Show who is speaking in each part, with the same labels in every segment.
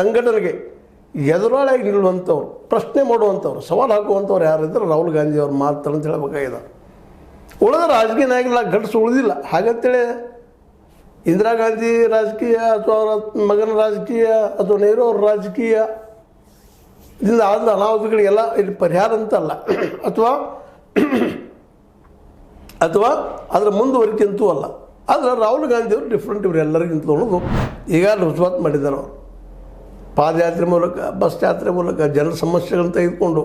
Speaker 1: ಸಂಘಟನೆಗೆ ಎದುರಾಳಿಯಾಗಿ ನಿಲ್ಲುವಂಥವ್ರು, ಪ್ರಶ್ನೆ ಮಾಡುವಂಥವ್ರು, ಸವಾಲು ಹಾಕುವಂಥವ್ರು ಯಾರಿದ್ದರೆ ರಾಹುಲ್ ಗಾಂಧಿ ಅವ್ರು ಮಾತ್ರ ಅಂತ ಹೇಳಬೇಕಾಗಿದೆ. ಉಳಿದ ರಾಜಕೀಯ ನಾಯಕರ ಗಟ್ಸ್ ಉಳಿದಿಲ್ಲ. ಹಾಗಂತೇಳಿ ಇಂದಿರಾ ಗಾಂಧಿ ರಾಜಕೀಯ ಅಥವಾ ಅವರ ಮಗನ ರಾಜಕೀಯ ಅಥವಾ ನೆಹರು ಅವ್ರ ರಾಜಕೀಯ ಇದರಿಂದ ಆದ ಅನಾಹುತಗಳಿಗೆಲ್ಲ ಇಲ್ಲಿ ಪರಿಹಾರ ಅಂತಲ್ಲ, ಅಥವಾ ಅದರ ಮುಂದುವರಿಕೆಂತೂ ಅಲ್ಲ. ಆದರೆ ರಾಹುಲ್ ಗಾಂಧಿಯವರು ಡಿಫ್ರೆಂಟ್ ಇವರೆಲ್ಲರಿಗಿಂತ ಅನ್ನೋದು ಈಗ ರುಜುವಾತು ಮಾಡಿದ್ದಾರೆ. ಅವರು ಪಾದಯಾತ್ರೆ ಮೂಲಕ, ಬಸ್ ಯಾತ್ರೆ ಮೂಲಕ ಜನರ ಸಮಸ್ಯೆಗಳನ್ನು ತೆಗೆದುಕೊಂಡು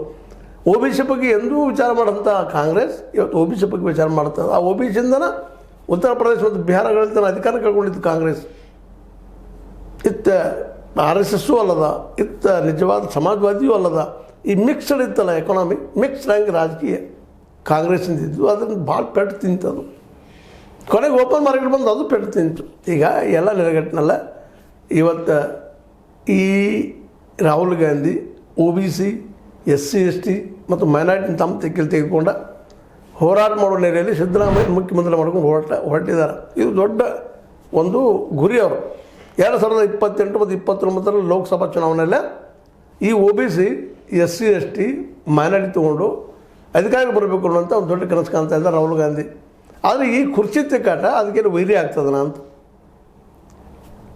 Speaker 1: ಒ ಬಿ ಸಿ ಬಗ್ಗೆ ಎಂದೂ ವಿಚಾರ ಮಾಡೋಂಥ ಕಾಂಗ್ರೆಸ್ ಇವತ್ತು ಒ ಬಿ ಸಿ ಬಗ್ಗೆ ವಿಚಾರ ಮಾಡ್ತದೆ. ಆ ಒ ಬಿ ಸಿಯಿಂದನೇ ಉತ್ತರ ಪ್ರದೇಶ ಮತ್ತು ಬಿಹಾರಗಳಿಂದ ಅಧಿಕಾರ ಕಳ್ಕೊಂಡಿತ್ತು ಕಾಂಗ್ರೆಸ್. ಇತ್ತ ಆರ್ ಎಸ್ ಎಸ್ಸೂ ಅಲ್ಲದ, ಇತ್ತ ನಿಜವಾದ ಸಮಾಜವಾದಿಯೂ ಅಲ್ಲದ, ಈ ಮಿಕ್ಸ್ಡ್ ಇತ್ತಲ್ಲ ಎಕಾನಮಿ, ಮಿಕ್ಸ್ಡ್ ಆಗಿ ರಾಜಕೀಯ ಕಾಂಗ್ರೆಸ್ಸಿಂದ ಇದ್ದು ಅದನ್ನು ಭಾಳ ಪೆಟ್ಟು ತಿಂತದು. ಕೊನೆಗೆ ಓಪನ್ ಮಾರ್ಕೆಟ್ ಬಂದು ಅದು ಪೆಟ್ಟು ತಿಂತು. ಈಗ ಎಲ್ಲ ನೆಲೆಗಟ್ಟಿನಲ್ಲ ಇವತ್ತು ಈ Rahul Gandhi O B C, S C S T ಮತ್ತು ಮೈನಾರಿಟಿ ತಮ್ಮ ತೆಕ್ಕೆಯಲ್ಲಿ ತೆಗೆದುಕೊಂಡ ಹೋರಾಟ ಮಾಡುವ ನೆಲೆಯಲ್ಲಿ ಸಿದ್ದರಾಮಯ್ಯ ಮುಖ್ಯಮಂತ್ರಿ ಮಾಡ್ಕೊಂಡು ಹೊರಟಿದ್ದಾರೆ. ಇದು ದೊಡ್ಡ ಒಂದು ಗುರಿ ಅವರು. 2028 ಮತ್ತು 29 ಲೋಕಸಭಾ ಚುನಾವಣೆಯಲ್ಲೇ ಈ O B C, S C S T, minority ತೊಗೊಂಡು ಅಧಿಕಾರಕ್ಕೆ ಬರಬೇಕು ಅನ್ನೋಂಥ ಒಂದು ದೊಡ್ಡ ಕನಸು ಕಾಣ್ತಾ ಇದ್ದಾರೆ ರಾಹುಲ್ ಗಾಂಧಿ. ಆದರೆ ಈ ಕುರ್ಚಿ ತಿಕ್ಕಾಟ ಅದಕ್ಕೆ ವೈರಿ ಆಗ್ತದನ ಅಂತ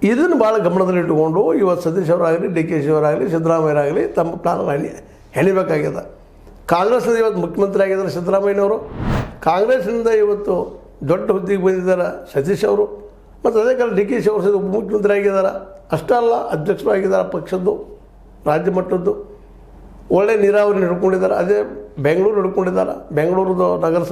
Speaker 1: ಇದನ್ನು ಭಾಳ ಗಮನದಲ್ಲಿಟ್ಟುಕೊಂಡು ಇವತ್ತು ಸತೀಶ್ ಅವರಾಗಲಿ, ಡಿ ಕೆ ಶಿ ಅವರಾಗಲಿ, ಸಿದ್ದರಾಮಯ್ಯರಾಗಲಿ ತಮ್ಮ ಪ್ಲಾನ್ ಹೆಣಿಬೇಕಾಗ್ಯದ. ಕಾಂಗ್ರೆಸ್ನಿಂದ ಇವತ್ತು ಮುಖ್ಯಮಂತ್ರಿ ಆಗಿದ್ದಾರೆ ಸಿದ್ದರಾಮಯ್ಯನವರು. ಕಾಂಗ್ರೆಸ್ನಿಂದ ಇವತ್ತು ದೊಡ್ಡ ಹುದ್ದೆಗೆ ಬಂದಿದ್ದಾರೆ ಸತೀಶ್ ಅವರು. ಮತ್ತು ಅದೇ ಕಾಲ ಡಿ ಕೆ ಶಿ ಅವರು ಸಹ ಉಪಮುಖ್ಯಮಂತ್ರಿ ಆಗಿದ್ದಾರೆ. ಅಷ್ಟೇ ಅಲ್ಲ, ಅಧ್ಯಕ್ಷರು ಆಗಿದ್ದಾರೆ ಪಕ್ಷದ್ದು, ರಾಜ್ಯ ಮಟ್ಟದ್ದು. ಒಳ್ಳೆ ನೀರಾವರಿ ನಡ್ಕೊಂಡಿದ್ದಾರೆ. ಅದೇ ಬೆಂಗಳೂರು ನಡ್ಕೊಂಡಿದ್ದಾರೆ. ಬೆಂಗಳೂರದು ನಗರಸಭೆ